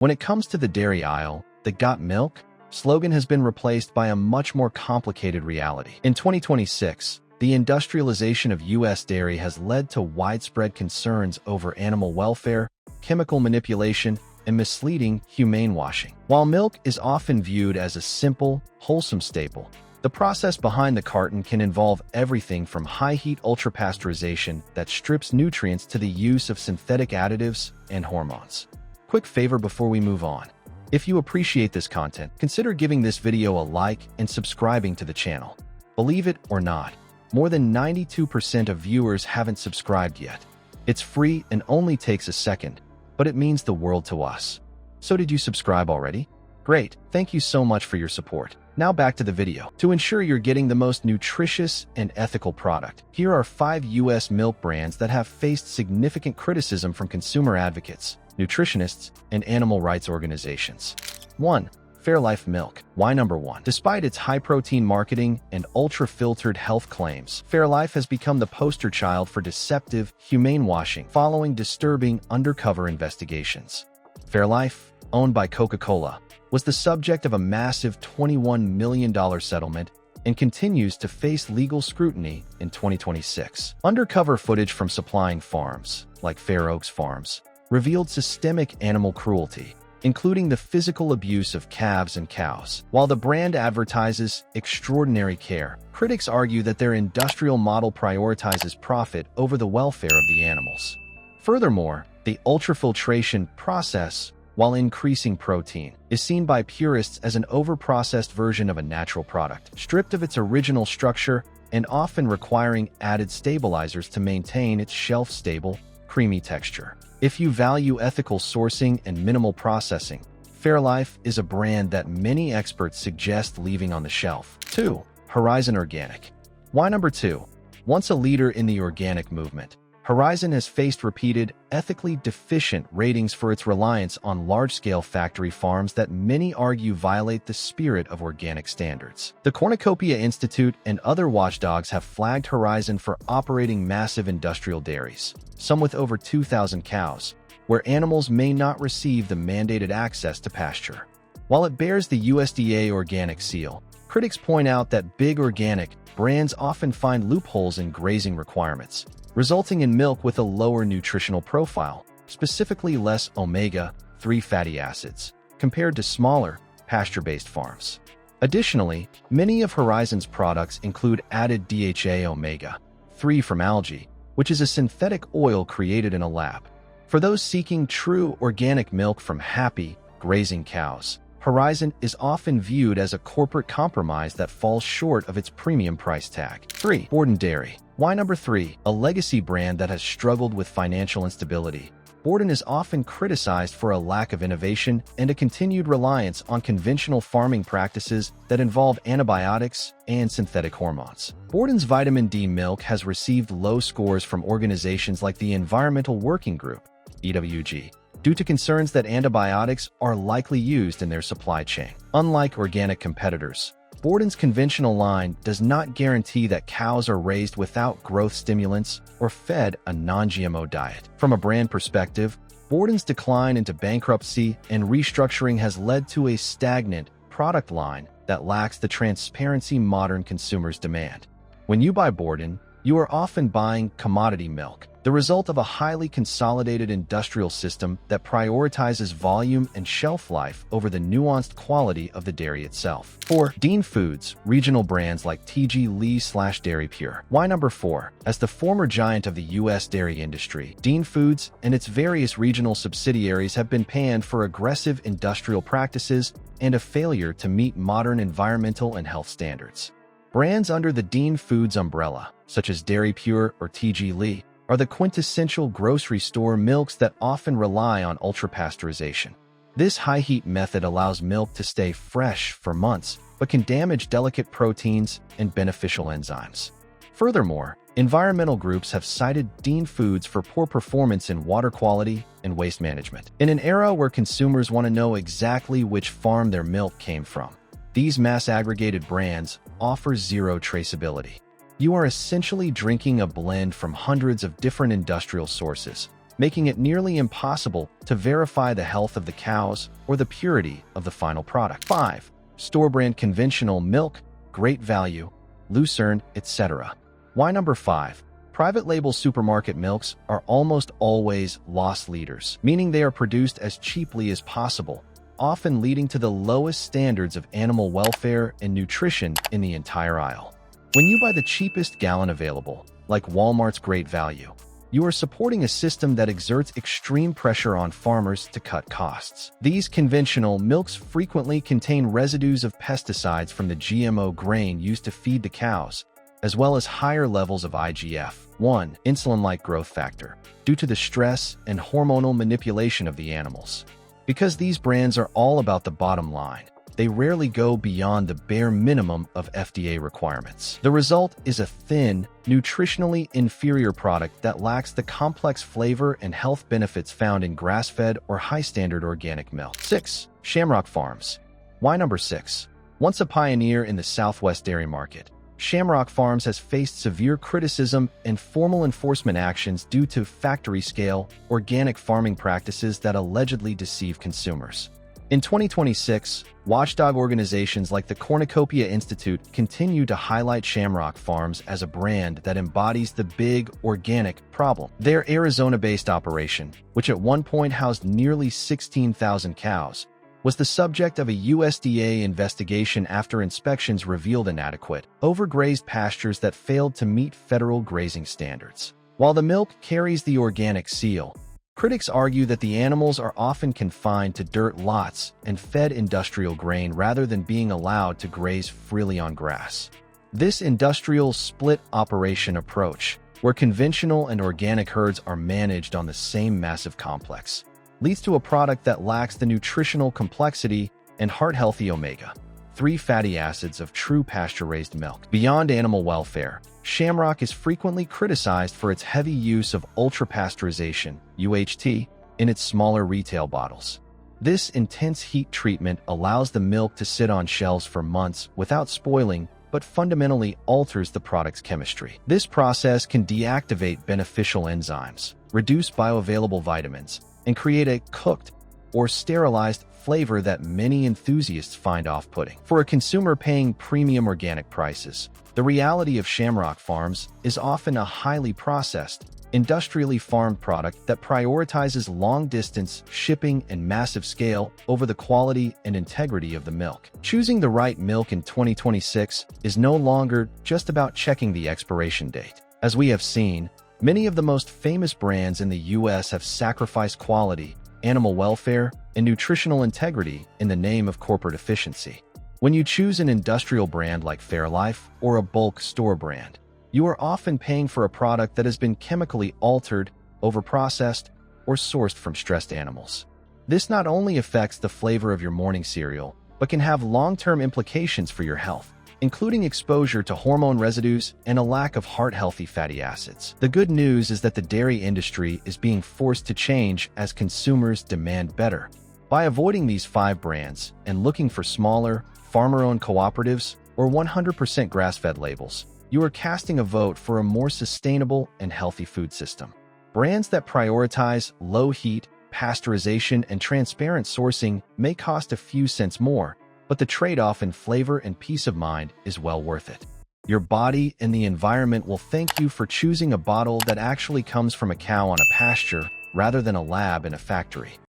When it comes to the dairy aisle, the "Got Milk" slogan has been replaced by a much more complicated reality. In 2026, the industrialization of U.S. dairy has led to widespread concerns over animal welfare, chemical manipulation, and misleading humane washing. While milk is often viewed as a simple, wholesome staple, the process behind the carton can involve everything from high-heat ultra-pasteurization that strips nutrients to the use of synthetic additives and hormones. Quick favor before we move on. If you appreciate this content, consider giving this video a like and subscribing to the channel. Believe it or not, more than 92% of viewers haven't subscribed yet. It's free and only takes a second, but it means the world to us. So did you subscribe already? Great, thank you so much for your support. Now back to the video. To ensure you're getting the most nutritious and ethical product, here are 5 U.S. milk brands that have faced significant criticism from consumer advocates, nutritionists, and animal rights organizations. 1. Fairlife Milk. Why number 1? Despite its high-protein marketing and ultra-filtered health claims, Fairlife has become the poster child for deceptive, humane washing following disturbing undercover investigations. Fairlife, owned by Coca-Cola, was the subject of a massive $21 million settlement and continues to face legal scrutiny in 2026. Undercover footage from supplying farms, like Fair Oaks Farms, revealed systemic animal cruelty, including the physical abuse of calves and cows. While the brand advertises extraordinary care, critics argue that their industrial model prioritizes profit over the welfare of the animals. Furthermore, the ultrafiltration process, while increasing protein, is seen by purists as an overprocessed version of a natural product, stripped of its original structure and often requiring added stabilizers to maintain its shelf-stable, creamy texture. If you value ethical sourcing and minimal processing, Fairlife is a brand that many experts suggest leaving on the shelf. 2. Horizon Organic. Why number 2? Once a leader in the organic movement, Horizon has faced repeated, ethically deficient ratings for its reliance on large-scale factory farms that many argue violate the spirit of organic standards. The Cornucopia Institute and other watchdogs have flagged Horizon for operating massive industrial dairies, some with over 2,000 cows, where animals may not receive the mandated access to pasture. While it bears the USDA organic seal, critics point out that big organic brands often find loopholes in grazing requirements, resulting in milk with a lower nutritional profile, specifically less omega-3 fatty acids, compared to smaller, pasture-based farms. Additionally, many of Horizon's products include added DHA omega-3 from algae, which is a synthetic oil created in a lab. For those seeking true organic milk from happy, grazing cows, Horizon is often viewed as a corporate compromise that falls short of its premium price tag. 3. Borden Dairy. Why number 3? A legacy brand that has struggled with financial instability, Borden is often criticized for a lack of innovation and a continued reliance on conventional farming practices that involve antibiotics and synthetic hormones. Borden's vitamin D milk has received low scores from organizations like the Environmental Working Group, EWG, due to concerns that antibiotics are likely used in their supply chain. Unlike organic competitors, Borden's conventional line does not guarantee that cows are raised without growth stimulants or fed a non-GMO diet. From a brand perspective, Borden's decline into bankruptcy and restructuring has led to a stagnant product line that lacks the transparency modern consumers demand. When you buy Borden, you are often buying commodity milk, the result of a highly consolidated industrial system that prioritizes volume and shelf life over the nuanced quality of the dairy itself. 4. Dean Foods, regional brands like TG Lee/Dairy Pure. Why number 4? As the former giant of the U.S. dairy industry, Dean Foods and its various regional subsidiaries have been panned for aggressive industrial practices and a failure to meet modern environmental and health standards. Brands under the Dean Foods umbrella, such as Dairy Pure or TG Lee, are the quintessential grocery store milks that often rely on ultra-pasteurization. This high-heat method allows milk to stay fresh for months, but can damage delicate proteins and beneficial enzymes. Furthermore, environmental groups have cited Dean Foods for poor performance in water quality and waste management. In an era where consumers want to know exactly which farm their milk came from, these mass-aggregated brands offer zero traceability. You are essentially drinking a blend from hundreds of different industrial sources, making it nearly impossible to verify the health of the cows or the purity of the final product. 5. Store-brand conventional milk, great value, Lucerne, etc. Why number 5? Private label supermarket milks are almost always loss leaders, meaning they are produced as cheaply as possible, often leading to the lowest standards of animal welfare and nutrition in the entire aisle. When you buy the cheapest gallon available, like Walmart's Great Value, you are supporting a system that exerts extreme pressure on farmers to cut costs. These conventional milks frequently contain residues of pesticides from the GMO grain used to feed the cows, as well as higher levels of IGF-1, insulin-like growth factor, due to the stress and hormonal manipulation of the animals. Because these brands are all about the bottom line, they rarely go beyond the bare minimum of FDA requirements. The result is a thin, nutritionally inferior product that lacks the complex flavor and health benefits found in grass-fed or high-standard organic milk. 6. Shamrock Farms. Why number 6? Once a pioneer in the Southwest dairy market, Shamrock Farms has faced severe criticism and formal enforcement actions due to factory-scale, organic farming practices that allegedly deceive consumers. In 2026, watchdog organizations like the Cornucopia Institute continue to highlight Shamrock Farms as a brand that embodies the big, organic problem. Their Arizona-based operation, which at one point housed nearly 16,000 cows, was the subject of a USDA investigation after inspections revealed inadequate, overgrazed pastures that failed to meet federal grazing standards. While the milk carries the organic seal, critics argue that the animals are often confined to dirt lots and fed industrial grain rather than being allowed to graze freely on grass. This industrial split operation approach, where conventional and organic herds are managed on the same massive complex, leads to a product that lacks the nutritional complexity and heart-healthy omega-3 fatty acids of true pasture-raised milk. Beyond animal welfare, Shamrock is frequently criticized for its heavy use of ultra-pasteurization, UHT, in its smaller retail bottles. This intense heat treatment allows the milk to sit on shelves for months without spoiling, but fundamentally alters the product's chemistry. This process can deactivate beneficial enzymes, reduce bioavailable vitamins, and create a cooked or sterilized flavor that many enthusiasts find off-putting. For a consumer paying premium organic prices, the reality of Shamrock Farms is often a highly processed, industrially farmed product that prioritizes long-distance shipping and massive scale over the quality and integrity of the milk. Choosing the right milk in 2026 is no longer just about checking the expiration date. As we have seen, many of the most famous brands in the US have sacrificed quality, animal welfare, and nutritional integrity in the name of corporate efficiency. When you choose an industrial brand like Fairlife or a bulk store brand, you are often paying for a product that has been chemically altered, overprocessed, or sourced from stressed animals. This not only affects the flavor of your morning cereal, but can have long-term implications for your health, including exposure to hormone residues and a lack of heart-healthy fatty acids. The good news is that the dairy industry is being forced to change as consumers demand better. By avoiding these 5 brands and looking for smaller, farmer-owned cooperatives or 100% grass-fed labels, you are casting a vote for a more sustainable and healthy food system. Brands that prioritize low heat, pasteurization, and transparent sourcing may cost a few cents more, but the trade-off in flavor and peace of mind is well worth it. Your body and the environment will thank you for choosing a bottle that actually comes from a cow on a pasture rather than a lab in a factory.